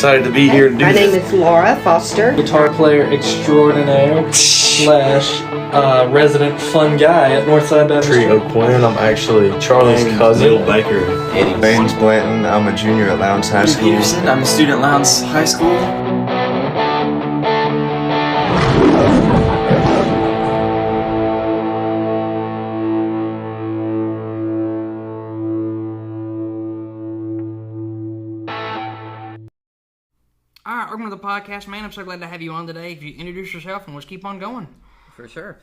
excited to be here to do My name this. is Laura Foster. Guitar player extraordinaire slash resident fun guy at Northside Student Trio Quinn. I'm actually Charlie's cousin. Will Baker, Eddie. Baines Blanton. I'm a junior at Lowndes High School. Peterson, I'm a student at Lowndes High School. All right, welcome to the podcast, man. I'm so glad to have you on today. If you introduce yourself and let's keep on going. For sure.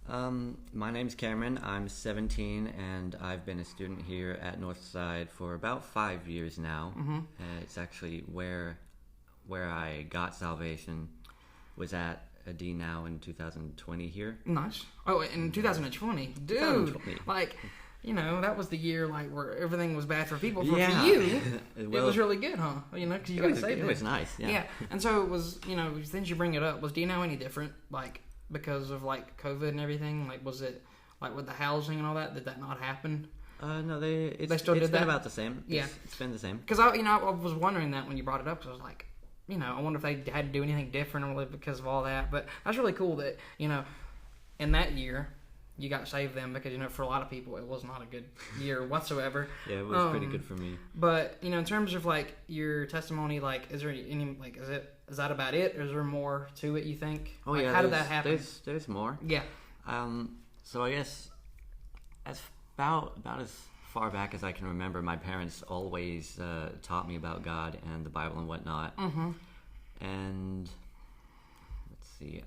My name's Cameron. I'm 17, and I've been a student here at Northside for about 5 years now. Mm-hmm. It's actually where I got salvation. Was at a D now in 2020 here. Nice. Oh, in 2020, dude. 2020. Like, you know, that was the year like where everything was bad for people. For Yeah. you, Well, it was really good, huh? You know, because you got saved. It was nice. Yeah. Yeah, and so it was. You know, since you bring it up, was D now any different? Like because of like COVID and everything? Like was it like with the housing and all that? Did that not happen? No, They still it's did been that? about the same. Yeah. It's been the same. Because I was wondering that when you brought it up, because I was like, you know, I wonder if they had to do anything different or because of all that. But that's really cool that, you know, in that year, you got saved then because, you know, for a lot of people, it was not a good year whatsoever. Yeah, it was pretty good for me. But, you know, in terms of, like, your testimony, like, is there any, like, is that about it? Or is there more to it, you think? Oh, like, yeah. How did that happen? There's more. Yeah. So I guess as about as far back as I can remember, my parents always taught me about God and the Bible and whatnot. Mm-hmm. And let's see,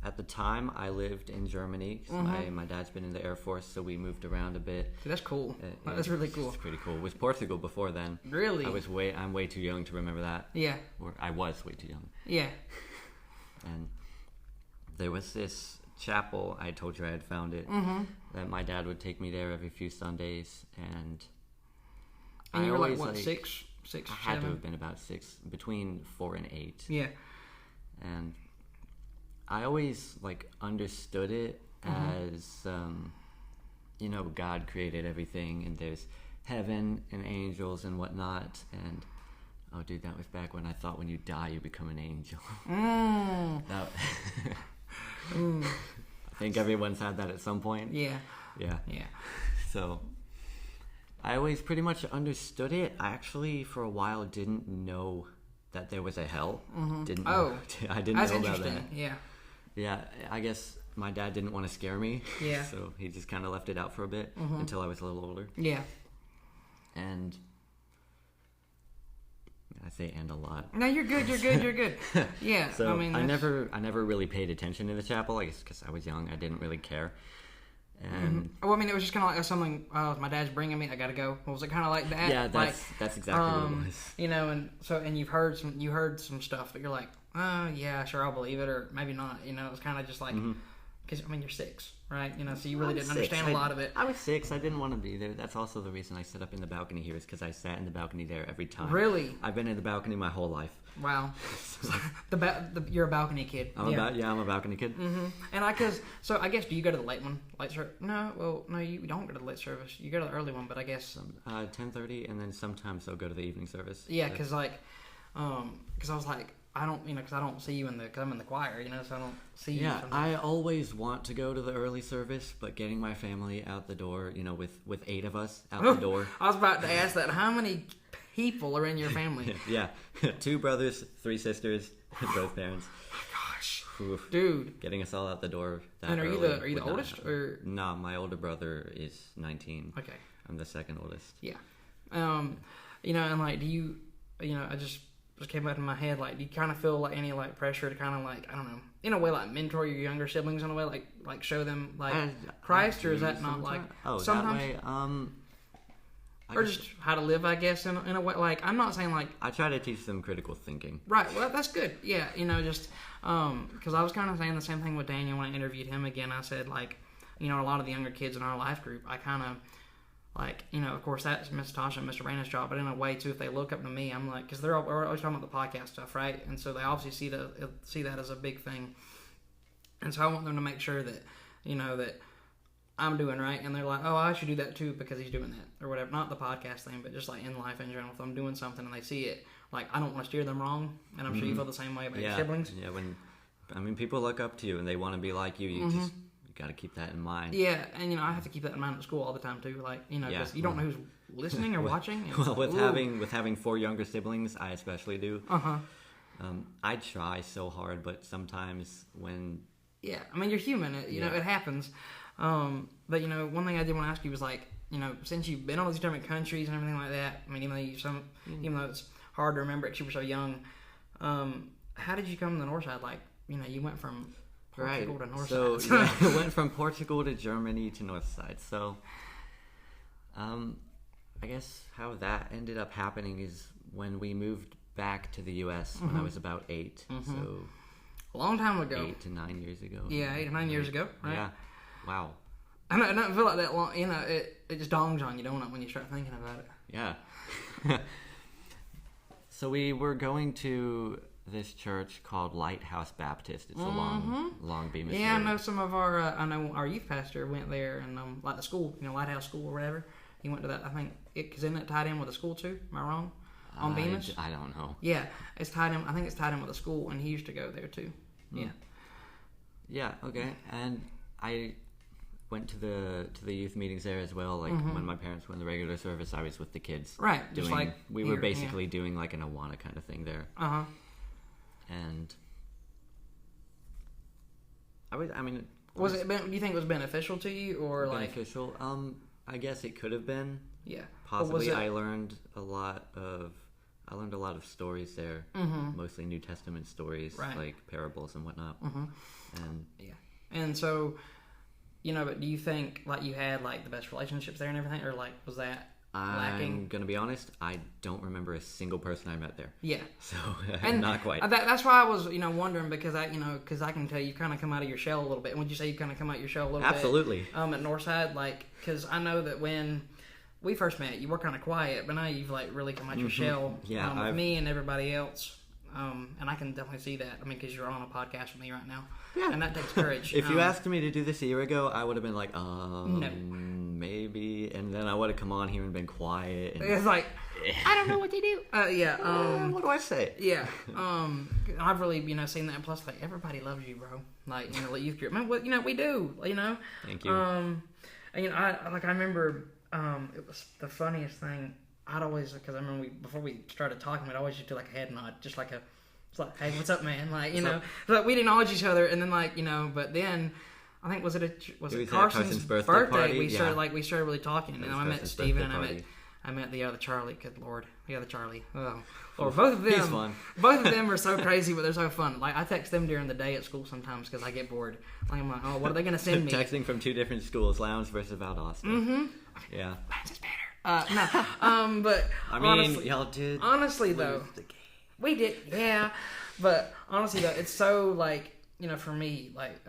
at the time I lived in Germany. Mm-hmm. My dad's been in the Air Force, so we moved around a bit. Dude, that's cool. That's really cool. It's pretty cool. It was Portugal before then. Really? I'm way too young to remember that. Yeah. Or I was way too young. Yeah. And there was this chapel, I told you I had found it, that my dad would take me there every few Sundays, and And you were always, like, what, six, I had to 7? have been about 6, between 4 and 8. Yeah. And I always like understood it as you know, God created everything, and there's heaven and angels and whatnot. And oh dude, that was back when I thought when you die you become an angel. That, I think everyone's had that at some point. Yeah. Yeah. Yeah. So I always pretty much understood it. I actually for a while didn't know that there was a hell. Didn't know. I didn't That's know about interesting. that. Yeah. Yeah, I guess my dad didn't want to scare me. Yeah. So he just kind of left it out for a bit until I was a little older. Yeah. And I say "and" a lot. No, you're good. You're good. You're good. Yeah. So I mean, I never really paid attention to the chapel. I guess because I was young, I didn't really care. And Well, I mean, it was just kind of like something. Oh, my dad's bringing me. I gotta go. Was it kind of like that? yeah, that's exactly what it was. You know, and you've heard some stuff that you're like, oh yeah, sure, I'll believe it, or maybe not. You know, it's kind of just like, because I mean, you're 6, right? You know, so you really didn't understand a lot of it. I was 6. I didn't want to be there. That's also the reason I sit up in the balcony here, is because I sat in the balcony there every time. Really? I've been in the balcony my whole life. Wow. You're a balcony kid. I'm a balcony kid. And I guess, do you go to the late one? Late service? No, you don't go to the late service. You go to the early one, but I guess 10:30, and then sometimes I'll go to the evening service. yeah, because I was like, I don't, because I don't see you because I'm in the choir, so I don't see you. Yeah, sometimes. I always want to go to the early service, but getting my family out the door, with 8 of us out the door. I was about to ask that. How many people are in your family? Yeah, 2 brothers, 3 sisters, both parents. Gosh, Oof. Dude. Getting us all out the door. And are you the oldest or? No, my older brother is 19. Okay. I'm the second oldest. Yeah. And like, do you, I just came back in my head, like, do you kind of feel like any like pressure to kind of like, I don't know, in a way like mentor your younger siblings in a way, like show them like Christ, or is that not like sometimes? That way? Or just how to live, I guess, in a way. Like, I'm not saying like I try to teach them critical thinking. right. Well, that's good. Yeah, just because I was kind of saying the same thing with Daniel when I interviewed him again. I said like, a lot of the younger kids in our life group, I kind of like, of course that's Miss Tasha and Mr. Brandon's job, but in a way too, if they look up to me, I'm like, because we're always talking about the podcast stuff, right? And so they obviously see that as a big thing, and so I want them to make sure that that I'm doing right, and they're like, oh, I should do that too because he's doing that or whatever. Not the podcast thing, but just like in life in general. If I'm doing something and they see it, like I don't want to steer them wrong, and I'm sure you feel the same way about your siblings. Yeah, people look up to you and they want to be like you. You just got to keep that in mind. Yeah, and I have to keep that in mind at school all the time too. Like because you don't know who's listening or watching. Well, with having 4 younger siblings, I especially do. I try so hard, but sometimes when you're human. It happens. But one thing I did want to ask you was like, since you've been all these different countries and everything like that. I mean, even though it's hard to remember because you were so young, how did you come to the Northside? Like, you went from Portugal to Northside. So I went from Portugal to Germany to Northside. So, I guess how that ended up happening is when we moved back to the U.S. when I was about 8. So a long time ago. 8 to 9 years ago. Yeah, 8 to 9 years ago, right? Yeah. Wow. I don't feel like that long. It just dongs on you, don't it, when you start thinking about it? Yeah. So we were going to this church called Lighthouse Baptist. It's along Long Bemis Road. Yeah, I know some of our youth pastor went there, and like the school, Lighthouse School or whatever. He went to that. I think because isn't it tied in with the school too? Am I wrong? On Bemis? I don't know. Yeah, it's tied in. I think it's tied in with the school, and he used to go there too. Yeah. Yeah. Okay. And I went to the youth meetings there as well. Like when my parents were in the regular service, I was with the kids. Right. Just like we were basically doing like an Awana kind of thing there. And was it? Do you think it was beneficial to you or beneficial? I guess it could have been. Yeah. Possibly. I learned a lot of stories there, mostly New Testament stories, like parables and whatnot. And and so, but do you think like you had like the best relationships there and everything, or like was that lacking? I'm gonna be honest, I don't remember a single person I met there. Yeah. So and not quite. That's why I was wondering because I can tell you kind of come out of your shell a little bit. And would you say you kind of come out of your shell a little Absolutely. bit? Absolutely. At Northside, like because I know that when we first met, you were kind of quiet, but now you've like really come out your shell with me and everybody else. And I can definitely see that. I mean, because you're on a podcast with me right now, and that takes courage. If you asked me to do this a year ago, I would have been like, no. Maybe, and then I would have come on here and been quiet. And, it's like, I don't know what they do. What do I say? Yeah. I've really, seen that. Plus, like, everybody loves you, bro. Like, the youth group. Man, we do. Thank you. And, I remember. It was the funniest thing. I'd always, because I remember before we started talking, we'd always just do like a head nod, just like it's like, hey, what's up, man? Like, like we'd acknowledge each other, and then like, but then I think was it Carson's birthday party? we started really talking, and I met Steven and I met the other Charlie. Good Lord, the other Charlie. Oh, or both of them. He's fun. Both of them are so crazy, but they're so fun. Like I text them during the day at school sometimes because I get bored. Like I'm like, oh, what are they gonna send me? Texting from 2 different schools, Lowndes versus Valdosta. Yeah. Lowndes is better. No. But I mean, honestly, y'all did. Honestly, though, we did. Yeah. But honestly, though, it's so like for me, like,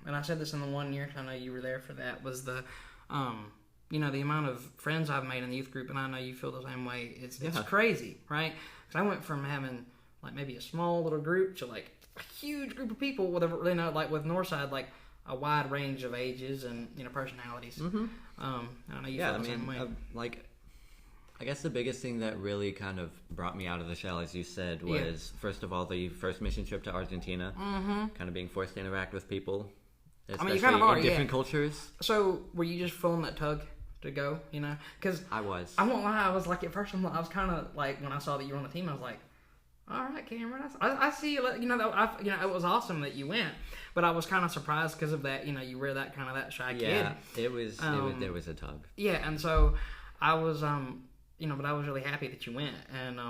and I said this in the 1 year. I know you were there for that. Was the the amount of friends I've made in the youth group, and I know you feel the same way. It's crazy, right? Because I went from having like maybe a small little group to like a huge group of people with like with Northside, like a wide range of ages and personalities. And I know you feel the same way. I guess the biggest thing that really kind of brought me out of the shell, as you said, was first of all the first mission trip to Argentina, kind of being forced to interact with people, especially you kind of are, in different cultures. So were you just feeling that tug to go? Because I was. I won't lie. I was like at first. I was kind of like when I saw that you were on the team. I was like, all right, Cameron. I see you. It was awesome that you went, but I was kind of surprised because of that. You were that kind of that shy kid. Yeah, it was. There was a tug. Yeah, and so I was, but I was really happy that you went, and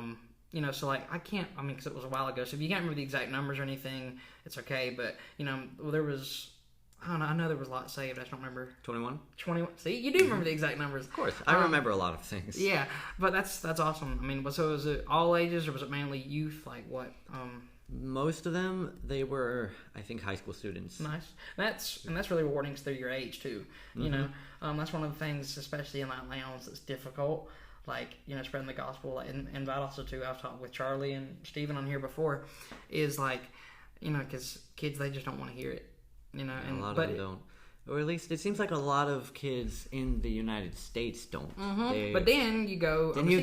so like I can't. I mean, because it was a while ago. So if you can't remember the exact numbers or anything, it's okay. But there was. I don't know. I know there was a lot saved. I just don't remember. 21. See, you do remember the exact numbers. Of course, I remember a lot of things. Yeah, but that's awesome. I mean, so was it all ages or was it mainly youth? Like what? Most of them, they were, I think, high school students. Nice. That's really rewarding because they're your age too. That's one of the things, especially in that lounge, that's difficult. Like spreading the gospel, and that also too. I've talked with Charlie and Steven on here before. Is like, because kids they just don't want to hear it. And a lot of them don't. Or at least it seems like a lot of kids in the United States don't. But then you go. Then you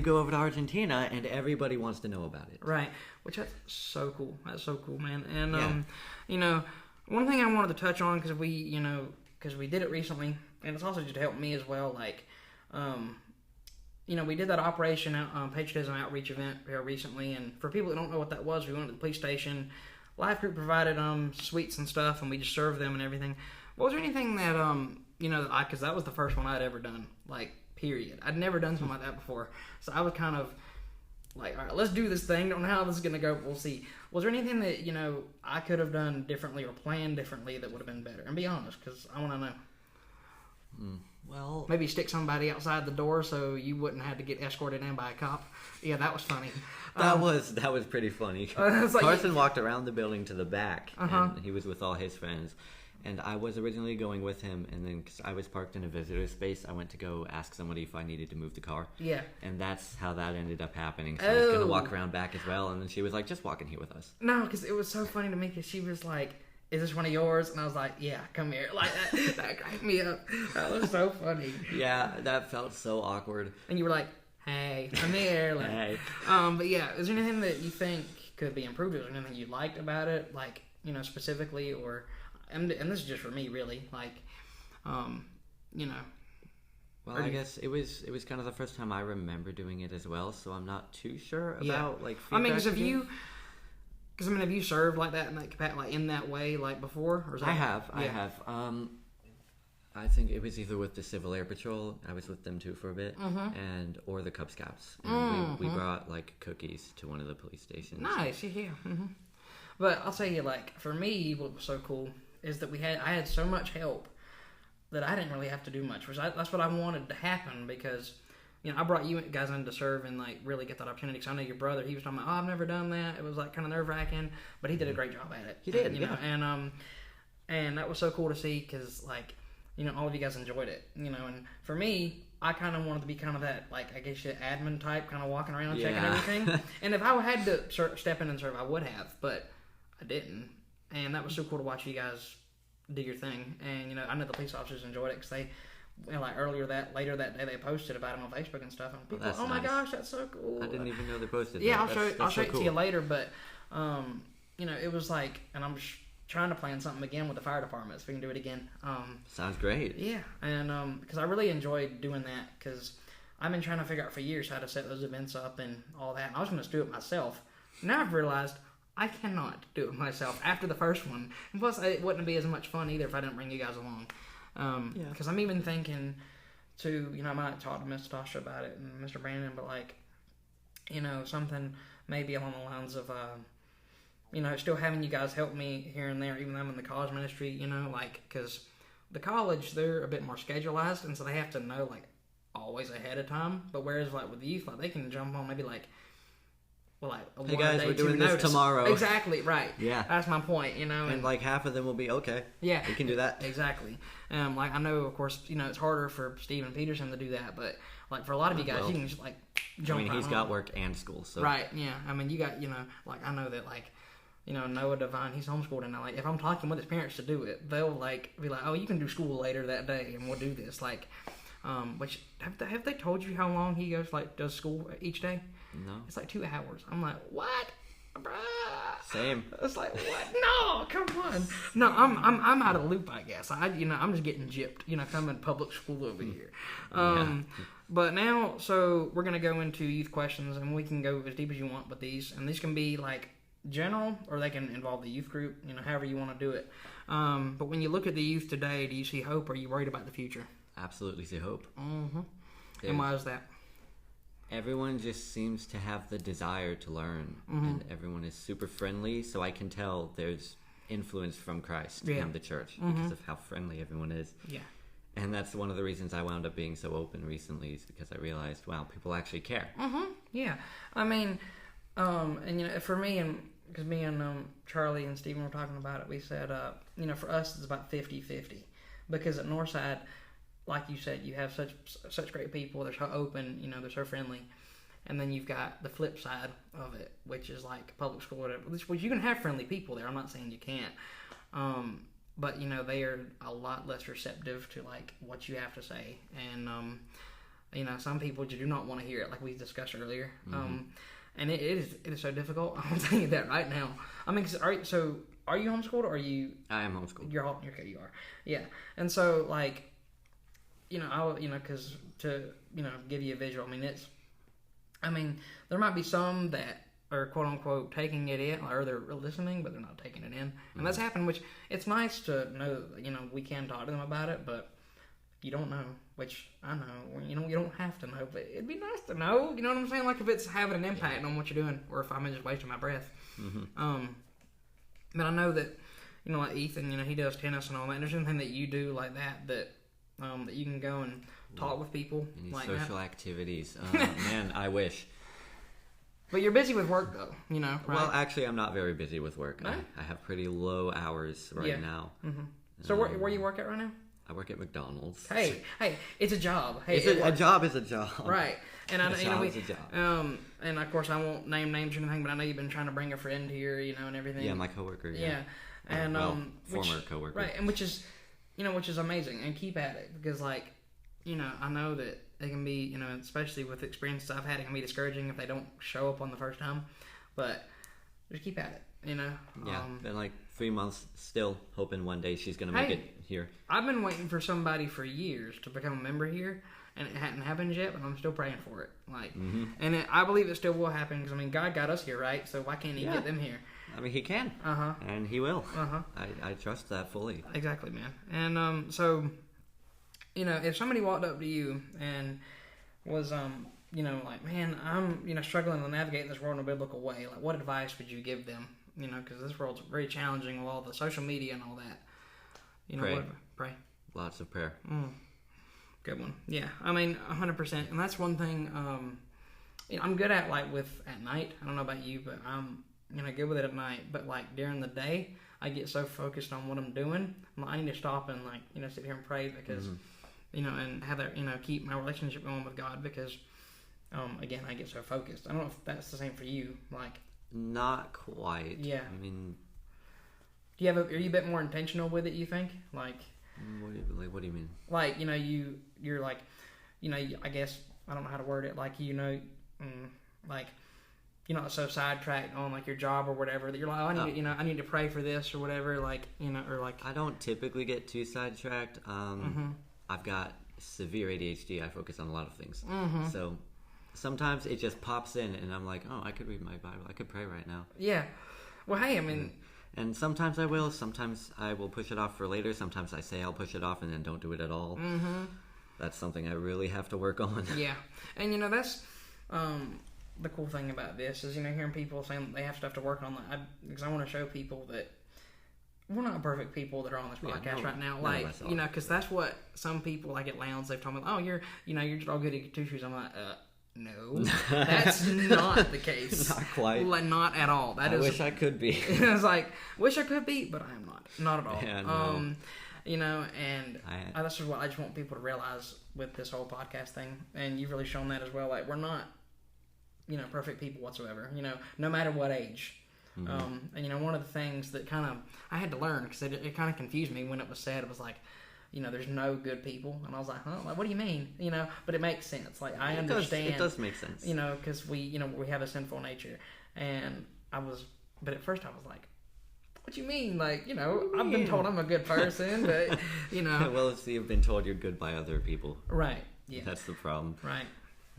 go over to Argentina, and everybody wants to know about it. Right, which that's so cool. That's so cool, man. And Yeah. you know, one thing I wanted to touch on because we did it recently, and it's also just helped me as well. Like, we did that Operation Patriotism Outreach event here recently, and for people that don't know what that was, we went to the police station. Life Group provided sweets and stuff, and we just served them and everything. Was there anything that because that was the first one I'd ever done, like, period. I'd never done something like that before, so I was kind of like, all right, let's do this thing. Don't know how this is gonna go. We'll see. Was there anything that I could have done differently or planned differently that would have been better? And be honest, because I want to know. Well, Maybe stick somebody outside the door so you wouldn't have to get escorted in by a cop. Yeah, that was funny. that was pretty funny. It's like- Carson walked around the building to the back, Uh-huh. and he was with all his friends. And I was originally going with him, and then because I was parked in a visitor space, I went to go ask somebody if I needed to move the car. Yeah. And that's how that ended up happening. So I was going to walk around back as well, and then she was like, just walk in here with us. No, because it was so funny to me because she was like, is this one of yours? And I was like, yeah, come here. Like, that cracked me up. That was so funny. Yeah, that felt so awkward. And you were like, hey, come here. Like, Hey. But yeah, is there anything that you think could be improved? Is there anything you liked about it? Like, specifically, or... And this is just for me, really. Like, Well, I guess it was kind of the first time I remember doing it as well, so I'm not too sure about like. I mean, feedback have you served like that in that way like before? Or is that, I have. I think it was either with the Civil Air Patrol. I was with them too for a bit, or the Cub Scouts. And we brought like cookies to one of the police stations. Nice, yeah. But I'll tell you, like, for me, what was so cool is that I had so much help that I didn't really have to do much. That's what I wanted to happen because, I brought you guys in to serve and, like, really get that opportunity. Because I know your brother, he was talking about, I've never done that. It was, like, kind of nerve-wracking, but he did a great job at it. He did, and, and that was so cool to see because, like, all of you guys enjoyed it, and for me, I kind of wanted to be kind of that, like, I guess, admin type, kind of walking around checking everything. And if I had to step in and serve, I would have, but I didn't. And that was so cool to watch you guys do your thing. And, I know the police officers enjoyed it because they, later that day, they posted about it on Facebook and stuff. And people, oh my gosh, that's so cool. I didn't even know they posted yeah, that. I'll show it to you later. But, it was like, and I'm just trying to plan something again with the fire department so we can do it again. Sounds great. Yeah, and because I really enjoyed doing that because I've been trying to figure out for years how to set those events up and all that. And I was going to do it myself. Now I've realized I cannot do it myself after the first one. And plus, it wouldn't be as much fun either if I didn't bring you guys along. Because I'm even thinking to, I might talk to Miss Tasha about it and Mr. Brandon, but like, something maybe along the lines of, still having you guys help me here and there, even though I'm in the college ministry, because the college, they're a bit more schedulized, and so they have to know, like, always ahead of time. But whereas, like, with the youth, like, they can jump on maybe, like, hey guys, we're doing this tomorrow. Exactly, right. Yeah. That's my point, And like half of them will be, okay, yeah, we can do that. Exactly. Like, I know, of course, it's harder for Steven Peterson to do that, but, like, for a lot of you guys, you can just, like, jump he's right got on. work and school, so. Right, yeah. I mean, you got, like, I know that, like, Noah Devine, he's homeschooled, and like, if I'm talking with his parents to do it, they'll, like, be like, oh, you can do school later that day, and we'll do this. Like, which, have they told you how long he goes, like, does school each day? No. It's like 2 hours. I'm like, what? Bruh. Same. It's like, what? No, come on. No, I'm out of the loop, I guess. I'm just getting gypped, coming to public school over here. But now, so we're going to go into youth questions, and we can go as deep as you want with these. And these can be, like, general, or they can involve the youth group, however you want to do it. But when you look at the youth today, do you see hope, or are you worried about the future? Absolutely see hope. Mm-hmm. And why is that? Everyone just seems to have the desire to learn, and everyone is super friendly, so I can tell there's influence from Christ in the church because of how friendly everyone is. Yeah. And that's one of the reasons I wound up being so open recently, is because I realized, wow, people actually care. Yeah. I mean, and for me, and because me and Charlie and Stephen were talking about it, we said, for us it's about 50-50, because at Northside, like you said, you have such great people. They're so open, they're so friendly. And then you've got the flip side of it, which is like public school, whatever. Which you can have friendly people there. I'm not saying you can't. but you know they are a lot less receptive to like what you have to say, and you know some people do not want to hear it, like we discussed earlier. And it is so difficult. I'm telling you that right now. I mean, are you homeschooled or are you? I am homeschooled. You're okay. You are. Yeah. And so like, you know, because to give you a visual. I mean, there might be some that are quote unquote taking it in, or they're listening, but they're not taking it in, and that's happened. Which it's nice to know. We can talk to them about it, but you don't know. Which I know. You don't have to know, but it'd be nice to know. You know what I'm saying? Like if it's having an impact on what you're doing, or if I'm just wasting my breath. But I know that like Ethan, he does tennis and all that. And there's anything that you do like that that you can go and talk with people Any like social that. activities. Man, I wish. But you're busy with work though, right? Well, actually, I'm not very busy with work. No? I have pretty low hours right now. So where you work at right now? I work at McDonald's. Hey, it's a job. Hey, A job is a job. Right. And A job is a job. And of course I won't name names or anything, but I know you've been trying to bring a friend here, and everything. Yeah, my coworker. Yeah. And former coworker. Right, and which is amazing, and keep at it because I know that they can be, especially with experiences I've had, it can be discouraging if they don't show up on the first time, but just keep at it, Yeah, been like 3 months, still hoping one day she's gonna make it here. I've been waiting for somebody for years to become a member here, and it hadn't happened yet, but I'm still praying for it. And I believe it still will happen because God got us here, right? So why can't He get them here? I mean, He can. And He will. I trust that fully. Exactly, man. And so, if somebody walked up to you and was, like, man, I'm, struggling to navigate this world in a biblical way, like, what advice would you give them? Because this world's very challenging with all the social media and all that. Pray. Pray. Lots of prayer. Good one. Yeah, 100%. And that's one thing I'm good at, at night. I don't know about you, but I'm good with it at night. But during the day, I get so focused on what I'm doing. I need to stop and sit here and pray because and have that keep my relationship going with God because again I get so focused. I don't know if that's the same for you. Not quite. Yeah. I mean, are you a bit more intentional with it? You think What do you mean? You're I guess I don't know how to word it. You're not so sidetracked on your job or whatever that you're like, oh, I need to pray for this or whatever. I don't typically get too sidetracked. I've got severe ADHD. I focus on a lot of things. So sometimes it just pops in, and I'm like, oh, I could read my Bible. I could pray right now. Yeah. Well, hey, And sometimes I will. Sometimes I will push it off for later. Sometimes I say I'll push it off and then don't do it at all. That's something I really have to work on. Yeah. And, that's the cool thing about this is, hearing people saying they have stuff to work on. Because I want to show people that we're not perfect people that are on this podcast right now. Because that's what some people, at Lounge, they've told me, oh, you're just all good at two shoes. I'm like, no, that's not the case. Not quite. Not at all. I wish I could be. I was wish I could be, but I am not. Not at all. Yeah, no. And this is what I just want people to realize with this whole podcast thing. And you've really shown that as well. We're not, perfect people whatsoever. No matter what age. And one of the things that I had to learn because it kind of confused me when it was said. It was there's no good people, and I was like, huh, what do you mean? But it makes sense. I understand. It does make sense. Because we have a sinful nature, and but at first I was like, what do you mean? I've been told I'm a good person, but Well, you've been told you're good by other people. Right. Yeah. That's the problem. Right.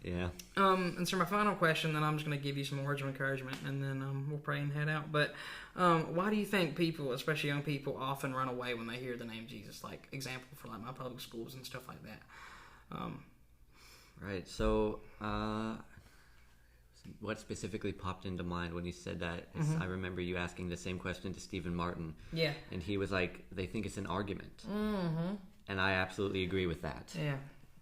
Yeah. And so my final question, then I'm just going to give you some words of encouragement, and then we'll pray and head out. But why do you think people, especially young people, often run away when they hear the name Jesus? Example for my public schools and stuff like that. Right. So, what specifically popped into mind when you said that is I remember you asking the same question to Stephen Martin. Yeah. And he was like, they think it's an argument. And I absolutely agree with that. Yeah.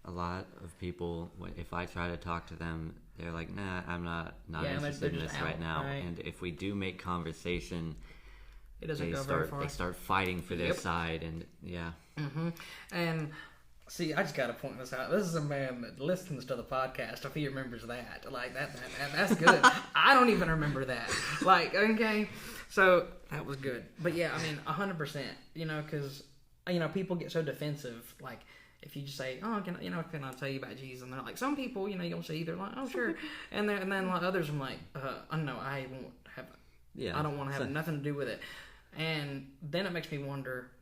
A lot of people, if I try to talk to them, they're like, nah, I'm not interested in this right now. Right. And if we do make conversation, it doesn't go very far. They start fighting for their side, and yeah. And See, I just got to point this out. This is a man that listens to the podcast. If he remembers that, like that's good. I don't even remember that. Like, okay, so that was good. But yeah, I mean, 100%. You know, because people get so defensive. Like, if you just say, "Oh, can I tell you about Jesus?" and they're like, some people, you'll say they're like, "Oh, sure," and then like others, I'm like, "No, I won't have. Yeah, I don't want to have nothing to do with it." And then it makes me wonder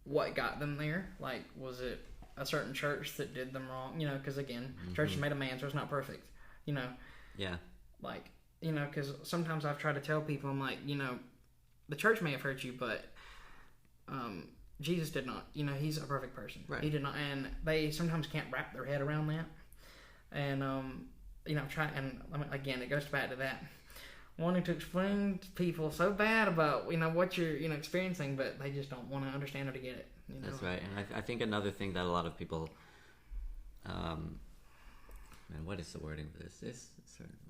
what got them there. Like, was it a certain church that did them wrong? Because again, church is made of man, so it's not perfect. Yeah. Like, because sometimes I've tried to tell people, I'm like, the church may have hurt you, but Jesus did not. He's a perfect person. Right. He did not, and they sometimes can't wrap their head around that. And again, it goes back to that. Wanting to explain to people so bad about what you're experiencing, but they just don't want to understand or to get it. That's right, and I think another thing that a lot of people, man, what is the wording for this?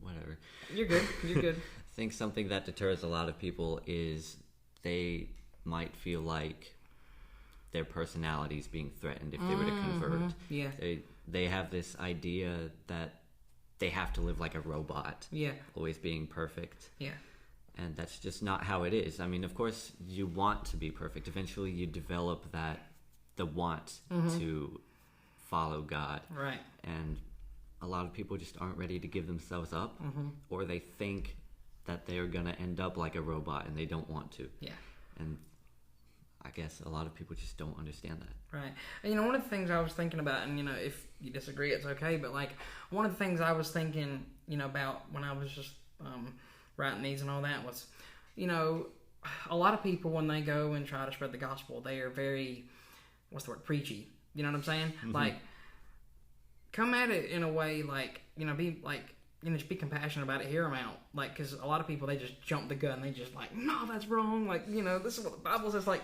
Whatever. You're good. You're good. I think something that deters a lot of people is they might feel like their personality is being threatened if they were to convert. Yeah. They have this idea that they have to live like a robot. Yeah. Always being perfect. Yeah. And that's just not how it is. I mean, of course, you want to be perfect. Eventually, you develop the want to follow God. Right. And a lot of people just aren't ready to give themselves up, or they think that they're going to end up like a robot and they don't want to. Yeah. And I guess a lot of people just don't understand that. Right. And one of the things I was thinking about, and if you disagree, it's okay, but like one of the things I was thinking, about when I was just writing these and all that was, a lot of people when they go and try to spread the gospel, they are very, preachy. You know what I'm saying? Like, come at it in a way like, be like, just be compassionate about it, hear them out. Like, because a lot of people, they just jump the gun. They just like, no, that's wrong. Like, this is what the Bible says. Like,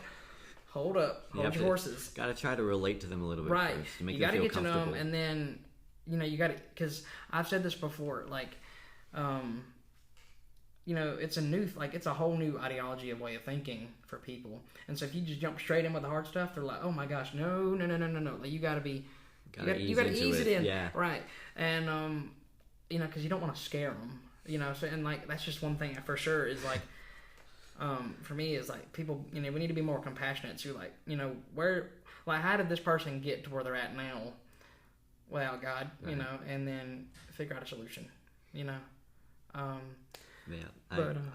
hold up, hold your horses. Got to try to relate to them a little bit right. first to make you them feel get comfortable. to know them, and then you got to, because I've said this before. Like, it's it's a whole new ideology of way of thinking for people. And so if you just jump straight in with the hard stuff, they're like, oh my gosh, no. Like, you got to be, you got to ease it in, yeah. Right? And because you don't want to scare them. So and like that's just one thing for sure is like. For me is like people, we need to be more compassionate to like, how did this person get to where they're at now without God, right. And then figure out a solution, Yeah,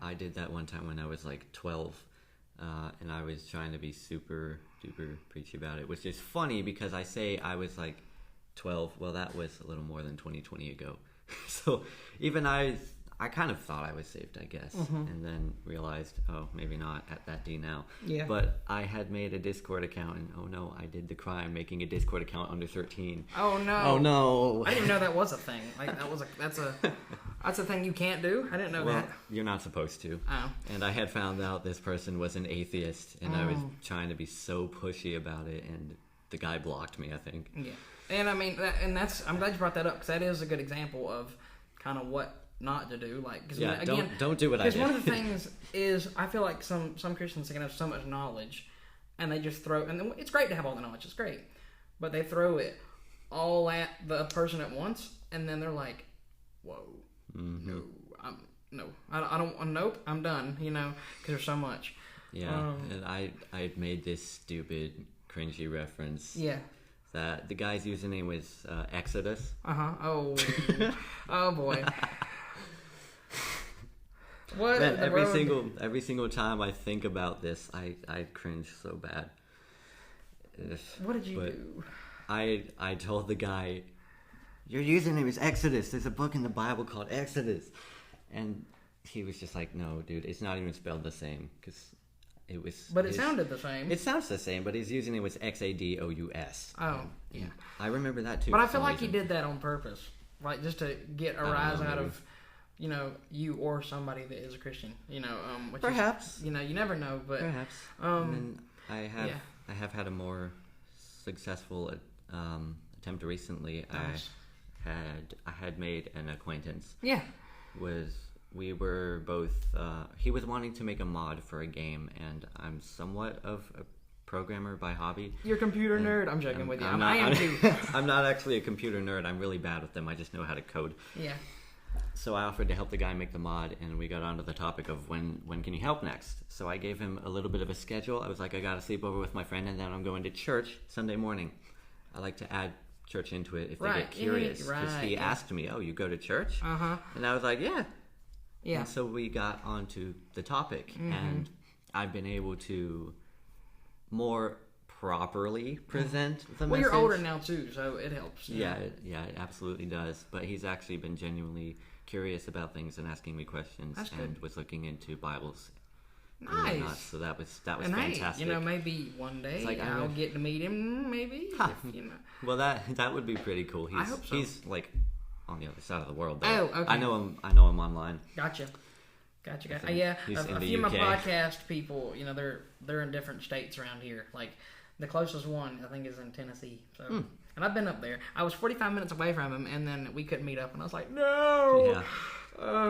I did that one time when I was like 12, and I was trying to be super duper preachy about it, which is funny because I say I was like 12. Well, that was a little more than 20 ago. So even I kind of thought I was saved, I guess, and then realized, oh, maybe not at that D now. Yeah. But I had made a Discord account, and oh no, I did the crime making a Discord account under 13. Oh no. Oh no. I didn't even know that was a thing. Like that's a thing you can't do. I didn't know that. You're not supposed to. Oh. And I had found out this person was an atheist, and I was trying to be so pushy about it, and the guy blocked me, I think. Yeah. And I mean, I'm glad you brought that up because that is a good example of kind of what not to do. Like, cause again, don't do what I did. Because one of the things is, I feel like some Christians can have so much knowledge, and they just throw. And it's great to have all the knowledge. It's great, but they throw it all at the person at once, and then they're like, "Whoa, no, I don't. Nope, I'm done." Because there's so much. Yeah, and I made this stupid, cringy reference. Yeah. That the guy's username was Exodus. Oh, oh boy. What? Man, every single time I think about this, I cringe so bad. What did you do? I told the guy, your username is Exodus. There's a book in the Bible called Exodus, and he was just like, no, dude, it's not even spelled the same because it was. But it sounded the same. It sounds the same, but his username was Xadous. Oh, yeah. I remember that too. But I feel like he did that on purpose, like just to get a rise out of, you or somebody that is a Christian. Which perhaps. Is, you never know, but perhaps. And then I have had a more successful attempt recently. Nice. I had made an acquaintance. Yeah. We were both. He was wanting to make a mod for a game, and I'm somewhat of a programmer by hobby. You're a computer nerd. I'm joking with you. I'm I am too. I'm not actually a computer nerd. I'm really bad with them. I just know how to code. Yeah. So I offered to help the guy make the mod, and we got onto the topic of when can you help next. So I gave him a little bit of a schedule. I was like, I got to sleep over with my friend, and then I'm going to church Sunday morning. I like to add church into it if they get curious. Because he asked me, oh, you go to church? Uh-huh. And I was like, yeah. Yeah. And so we got onto the topic, and I've been able to more properly present the message. Well, you're older now too, so it helps. Yeah, it absolutely does. But he's actually been genuinely curious about things and asking me questions, and was looking into Bibles. Nice. So that was And fantastic. hey, maybe one day I'll get to meet him. Maybe. If, Well, that would be pretty cool. I hope so. He's like on the other side of the world. Though. Oh, okay. I know him online. Gotcha. He's A in the few of my UK. podcast people, they're in different states around here. Like the closest one, I think, is in Tennessee. So, and I've been up there. I was 45 minutes away from him, and then we couldn't meet up, and I was like, no. Yeah.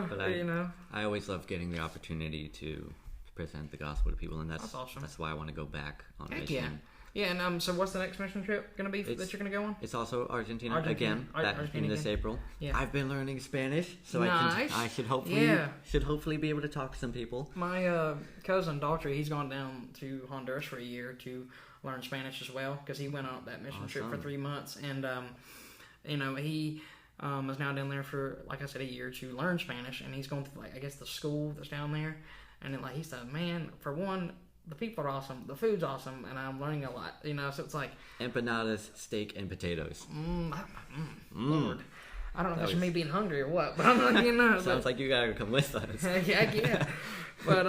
But I always love getting the opportunity to present the gospel to people, and that's awesome. That's why I want to go back on Heck mission. yeah. Yeah, and so what's the next mission trip going to be that you're going to go on? It's also Argentina again. Argentina in this again. April. Yeah. I've been learning Spanish, so Nice. I should hopefully be able to talk to some people. My cousin Daltrey, he's gone down to Honduras for a year to learn Spanish as well, because he went on that mission trip for 3 months, and he is now down there for, like I said, a year to learn Spanish, and he's going through the school that's down there, and he said, man, for one, the people are awesome, the food's awesome, and I'm learning a lot, so it's like empanadas, steak, and potatoes. Lord, I don't know if that's me being hungry or what, but I'm like, Sounds like you gotta come with us. yeah, but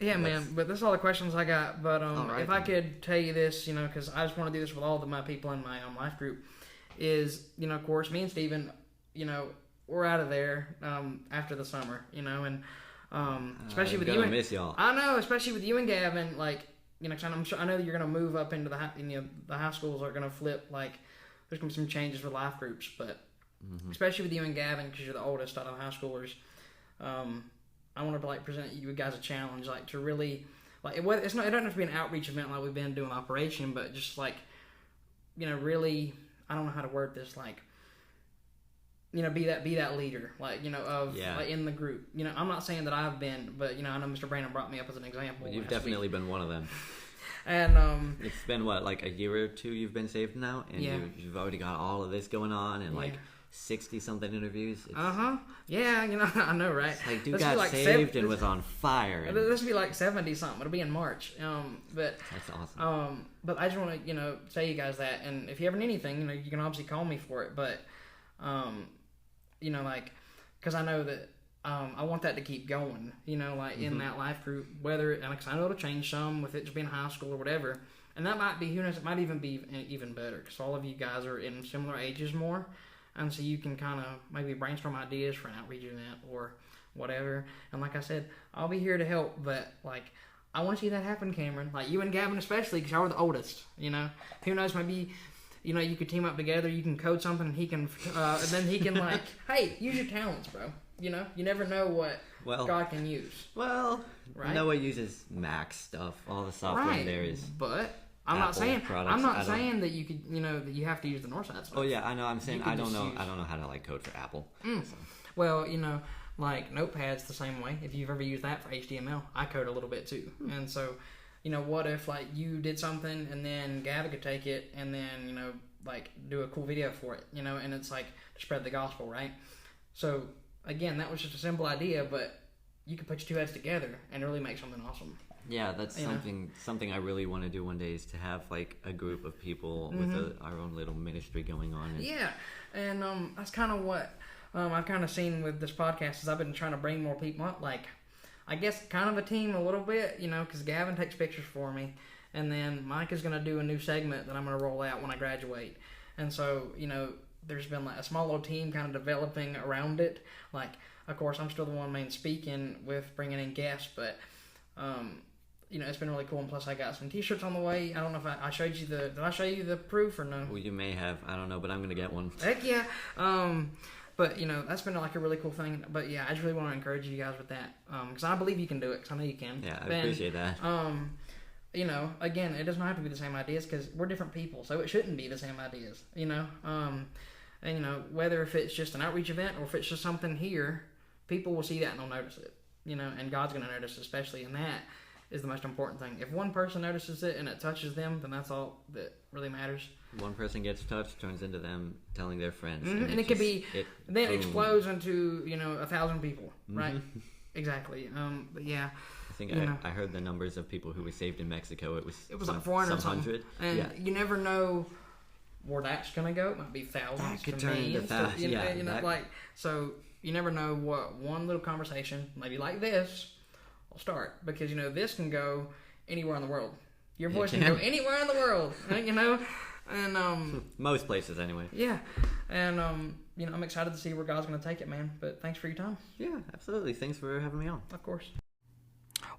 yeah, man. But that's all the questions I got. But right, if I could tell you this, because I just want to do this with all of my people in my life group, is of course me and Steven, we're out of there after the summer, and especially with you. Miss y'all. I know, especially with you and Gavin, because I know that you're gonna move up into the high schools are gonna flip. There's gonna be some changes with life groups, but especially with you and Gavin, because you're the oldest out of the high schoolers. I want to present you guys a challenge, to really it doesn't have to be an outreach event like we've been doing Operation, but just really, I don't know how to word this, be that leader, in the group. I'm not saying that I've been, but I know Mr. Brandon brought me up as an example. Well, you've definitely been one of them. And it's been a year or two you've been saved now, and you've already got all of this going on, and 60-something interviews. Yeah, I know, right? It's dude got saved and was on fire. And this will be 70-something. It'll be in March. But that's awesome. But I just want to, tell you guys that. And if you ever need anything, you can obviously call me for it. But, because I know that I want that to keep going, in that life group. Whether, because I know it'll change some with it just being high school or whatever. And that might be, who knows, it might even be even better. Because all of you guys are in similar ages more. And so you can kind of maybe brainstorm ideas for an outreach event or whatever. And like I said, I'll be here to help. But, I want to see that happen, Cameron. You and Gavin especially, because y'all are the oldest, Who knows, maybe, you could team up together. You can code something and he can, and then he can, hey, use your talents, bro. You never know what God can use. Well, right? Noah uses Mac stuff. All the software in there is... But... I'm not saying that you could, that you have to use the Northside stuff. Oh yeah, I know. I'm saying I don't know how to code for Apple. So. Well, Notepad's the same way. If you've ever used that for HTML, I code a little bit too. And so, what if you did something and then Gavin could take it and then do a cool video for it, and it's to spread the gospel, right? So again, that was just a simple idea, but you could put your two heads together and really make something awesome. Yeah, that's something I really want to do one day, is to have a group of people with our own little ministry going on. And that's kind of what I've kind of seen with this podcast, is I've been trying to bring more people up. I guess kind of a team a little bit, because Gavin takes pictures for me, and then Mike is going to do a new segment that I'm going to roll out when I graduate. And so, there's been a small little team kind of developing around it. Of course, I'm still the one main speaking with bringing in guests, but it's been really cool, and plus I got some t-shirts on the way. I don't know if I showed you did I show you the proof or no? Well, you may have. I don't know, but I'm going to get one. Heck yeah. But, that's been a really cool thing. But, yeah, I just really want to encourage you guys with that. Because I believe you can do it, because I know you can. Yeah, I appreciate that. you know, again, it doesn't have to be the same ideas because we're different people, so it shouldn't be the same ideas, you know. And, you know, whether if it's just an outreach event or if it's just something here, people will see that and they'll notice it, you know, and God's going to notice, especially, and that is the most important thing. If one person notices it and it touches them, then that's all that really matters. One person gets touched, turns into them telling their friends. And it could be, then it explodes into, you know, 1,000 people, right? Exactly. But yeah. I think I heard the numbers of people who were saved in Mexico. It was like 400 something. And you never know where that's going to go. It might be thousands. That could turn into thousands. You know, like, so you never know what one little conversation, maybe like this, will start. Because, you know, this can go anywhere in the world. Your voice can go anywhere in the world, you know? And most places anyway. Yeah. And you know, I'm excited to see where God's going to take it, man. But thanks for your time. Yeah, absolutely. Thanks for having me on. Of course.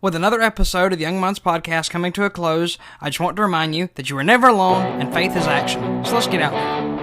With another episode of the Young Minds Podcast coming to a close, I just want to remind you that you are never alone and faith is action. So let's get out there.